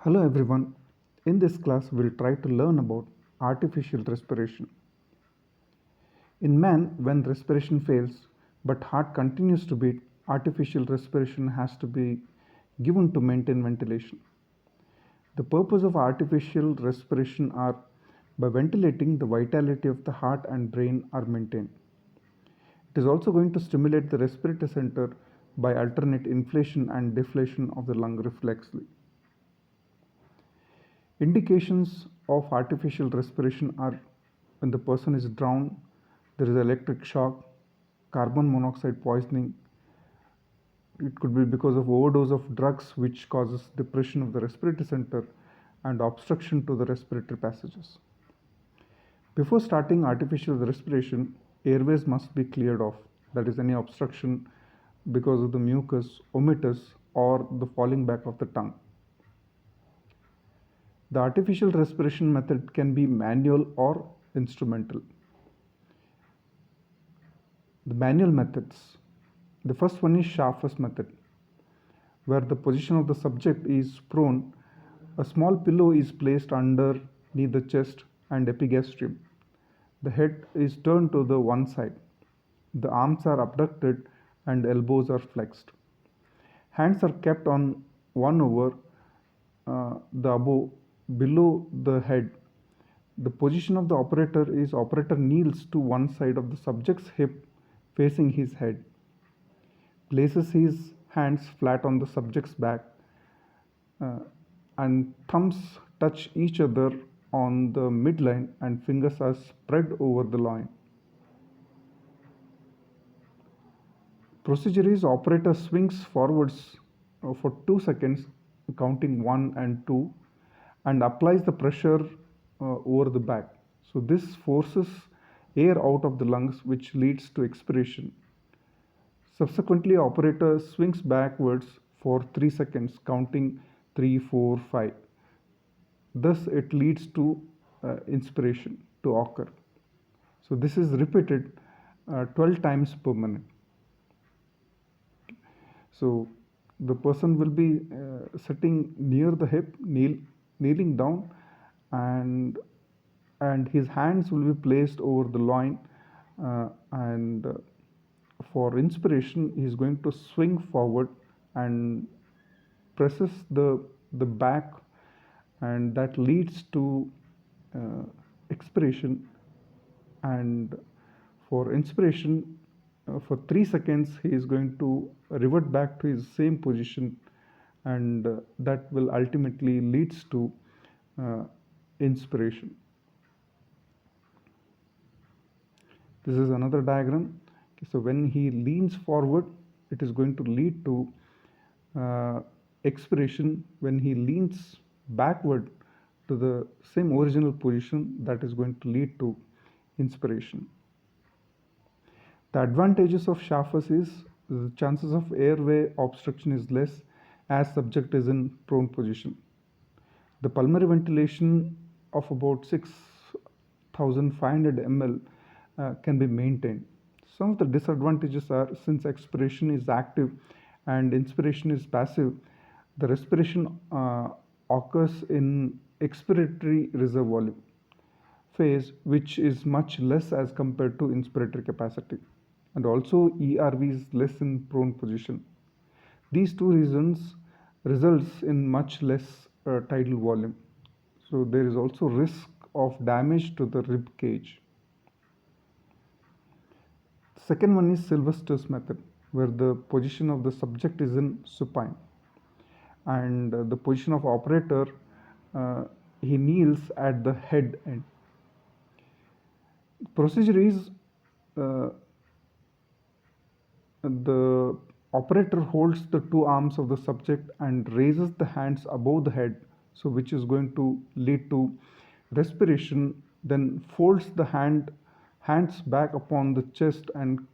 Hello everyone. In this class, we'll try to learn about artificial respiration. In man, when respiration fails but heart continues to beat, artificial respiration has to be given to maintain ventilation. The purpose of artificial respiration are by ventilating the vitality of the heart and brain are maintained. It is also going to stimulate the respiratory center by alternate inflation and deflation of the lung reflexly. Indications of artificial respiration are when the person is drowned, there is electric shock, carbon monoxide poisoning. It could be because of overdose of drugs which causes depression of the respiratory center and obstruction to the respiratory passages. Before starting artificial respiration, airways must be cleared off. That is any obstruction because of the mucus, omitus or the falling back of the tongue. The artificial respiration method can be manual or instrumental. The manual methods. The first one is Schafer's method, where the position of the subject is prone. A small pillow is placed underneath the chest and epigastrium. The head is turned to the one side. The arms are abducted and elbows are flexed. Hands are kept on one over the above below the head. The position of the operator kneels to one side of the subject's hip facing his head, places his hands flat on the subject's back, and thumbs touch each other on the midline and fingers are spread over the loin. Procedure is operator swings forwards for 2 seconds, counting 1 and 2, and applies the pressure over the back. So this forces air out of the lungs, which leads to expiration. Subsequently, operator swings backwards for 3 seconds, counting 3, 4, 5. Thus, it leads to inspiration to occur. So this is repeated 12 times per minute. So the person will be sitting near the hip, kneeling down, and his hands will be placed over the loin, and for inspiration he is going to swing forward and presses the back, and that leads to expiration. And for inspiration, for 3 seconds he is going to revert back to his same position, and that will ultimately leads to inspiration. This is another diagram. So when he leans forward, it is going to lead to expiration. When he leans backward to the same original position, that is going to lead to inspiration. The advantages of Schafer's is the chances of airway obstruction is less as subject is in prone position. The pulmonary ventilation of about 6,500 ml can be maintained. Some of the disadvantages are, since expiration is active and inspiration is passive, the respiration occurs in expiratory reserve volume phase, which is much less as compared to inspiratory capacity, and also ERV is less in prone position. These two reasons results in much less tidal volume. So there is also risk of damage to the rib cage. Second one is Sylvester's method, where the position of the subject is in supine, and the position of operator, he kneels at the head end. Procedure is the operator holds the two arms of the subject and raises the hands above the head, so which is going to lead to respiration, then folds the hands back upon the chest and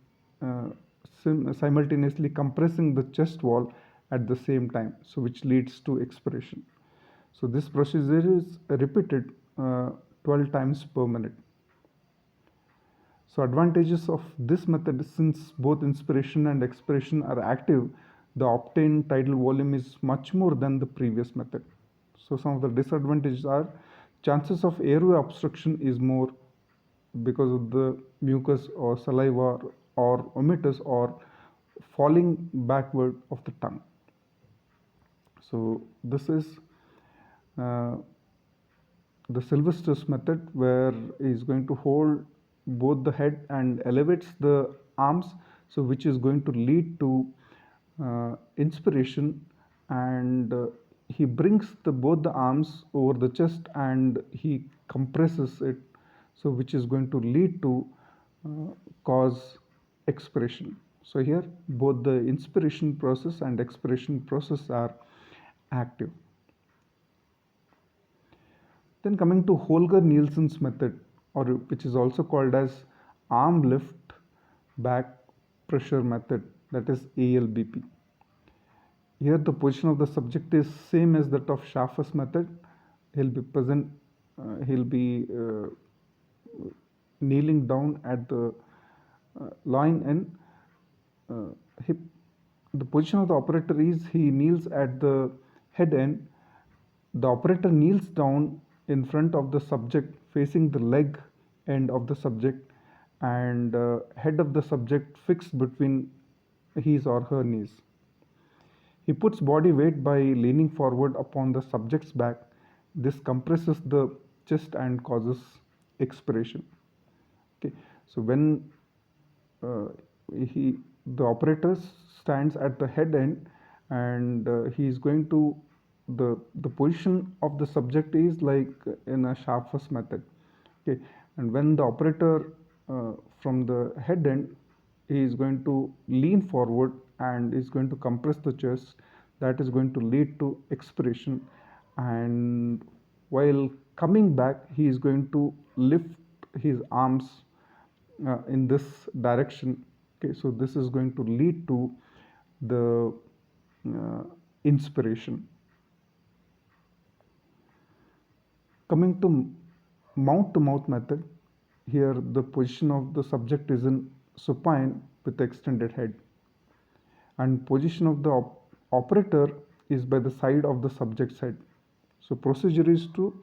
simultaneously compressing the chest wall at the same time, so which leads to expiration. So this procedure is repeated 12 times per minute. So advantages of this method, since both inspiration and expiration are active, the obtained tidal volume is much more than the previous method. So some of the disadvantages are chances of airway obstruction is more because of the mucus or saliva or omitus or falling backward of the tongue. So this is uh, the Sylvester's method, where he is going to hold both the head and elevates the arms, so which is going to lead to inspiration, and he brings both the arms over the chest and he compresses it, so which is going to lead to uh, cause expiration. So here both the inspiration process and expiration process are active. Then coming to Holger-Nielsen's method, or which is also called as arm lift back pressure method, that is ALBP. Here the position of the subject is same as that of Schaffer's method. He'll be present, he'll be kneeling down at the loin and hip. The position of the operator is he kneels at the head end. The operator kneels down in front of the subject facing the leg end of the subject, and head of the subject fixed between his or her knees. He puts body weight by leaning forward upon the subject's back. This compresses the chest and causes expiration. Okay, so when uh, he the operator stands at the head end, and he is going to the position of the subject is like in a Schafer's method. Okay, and when the operator from the head end, he is going to lean forward and is going to compress the chest. That is going to lead to expiration, and while coming back he is going to lift his arms in this direction. Okay, so this is going to lead to the inspiration. Coming to mouth-to-mouth method, here the position of the subject is in supine with extended head, and position of the operator is by the side of the subject's head. So procedure is to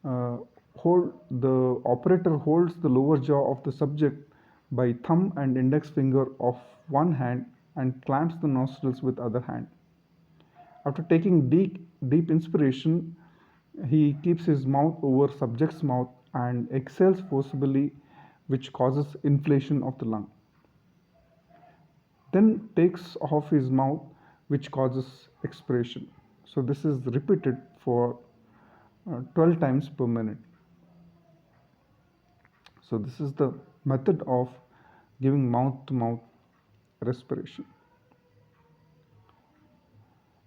uh, hold the operator holds the lower jaw of the subject by thumb and index finger of one hand and clamps the nostrils with other hand. After taking deep inspiration, he keeps his mouth over subject's mouth and exhales forcibly, which causes inflation of the lung. Then takes off his mouth, which causes expiration. So this is repeated for 12 times per minute. So this is the method of giving mouth-to-mouth respiration.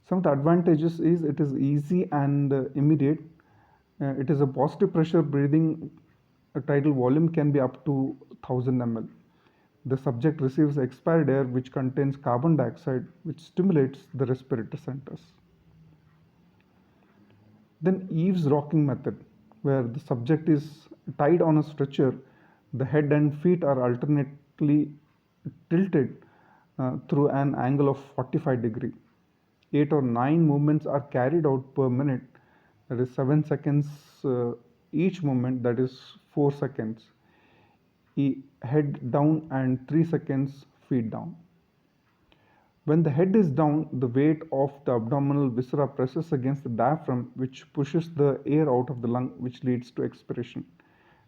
Some of the advantages is it is easy and immediate. It is a positive pressure breathing. A tidal volume can be up to 1000 ml. The subject receives expired air which contains carbon dioxide, which stimulates the respiratory centers. Then Eve's rocking method, where the subject is tied on a stretcher, the head and feet are alternately tilted through an angle of 45 degree. 8 or 9 movements are carried out per minute, that is 7 seconds each movement, that is 4 seconds. Head down and 3 seconds feet down. When the head is down, the weight of the abdominal viscera presses against the diaphragm, which pushes the air out of the lung, which leads to expiration.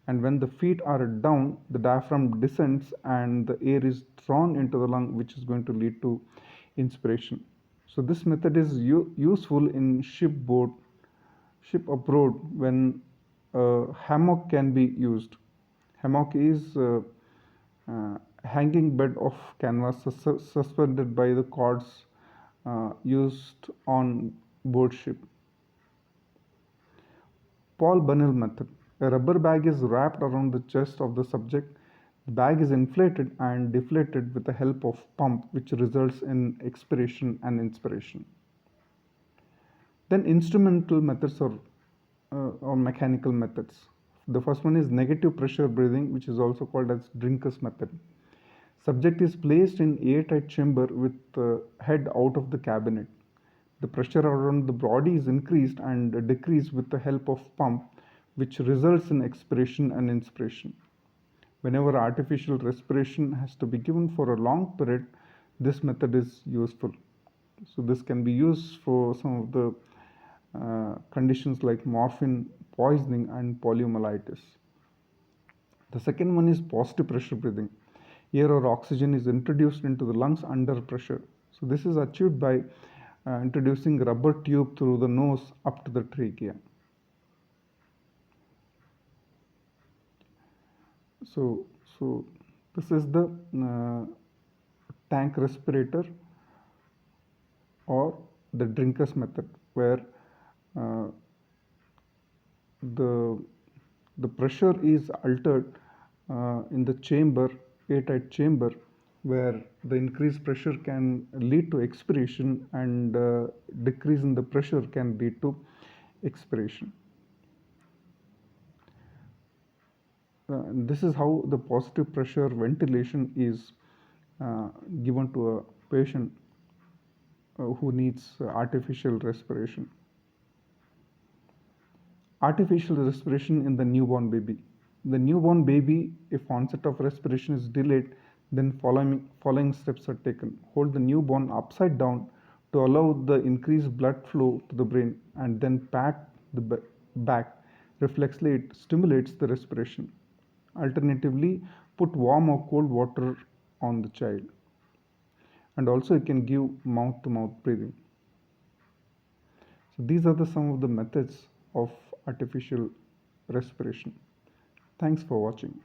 And when the feet are down, the diaphragm descends and the air is drawn into the lung, which is going to lead to inspiration. So this method is useful in ship abroad, when hammock can be used. Hammock is hanging bed of canvas suspended by the cords used on board ship. Paul Bunnell method. A rubber bag is wrapped around the chest of the subject. The bag is inflated and deflated with the help of pump, which results in expiration and inspiration. Then instrumental methods or mechanical methods. The first one is negative pressure breathing, which is also called as drinker's method. Subject is placed in airtight chamber with head out of the cabinet. The pressure around the body is increased and decreased with the help of pump, which results in expiration and inspiration. Whenever artificial respiration has to be given for a long period, this method is useful. So this can be used for some of the conditions like morphine poisoning and poliomyelitis. The second one is positive pressure breathing. Air or oxygen is introduced into the lungs under pressure. So this is achieved by introducing rubber tube through the nose up to the trachea. So this is the tank respirator or the drinker's method, where uh, the the pressure is altered in the chamber, airtight chamber, where the increased pressure can lead to expiration and decrease in the pressure can lead to expiration. This is how the positive pressure ventilation is given to a patient who needs artificial respiration. Artificial respiration in the newborn baby. The newborn baby, if onset of respiration is delayed, then following steps are taken. Hold the newborn upside down to allow the increased blood flow to the brain, and then pat the back. Reflexly, it stimulates the respiration. Alternatively, put warm or cold water on the child. And also, you can give mouth to mouth breathing. So these are some of the methods of artificial respiration. Thanks for watching.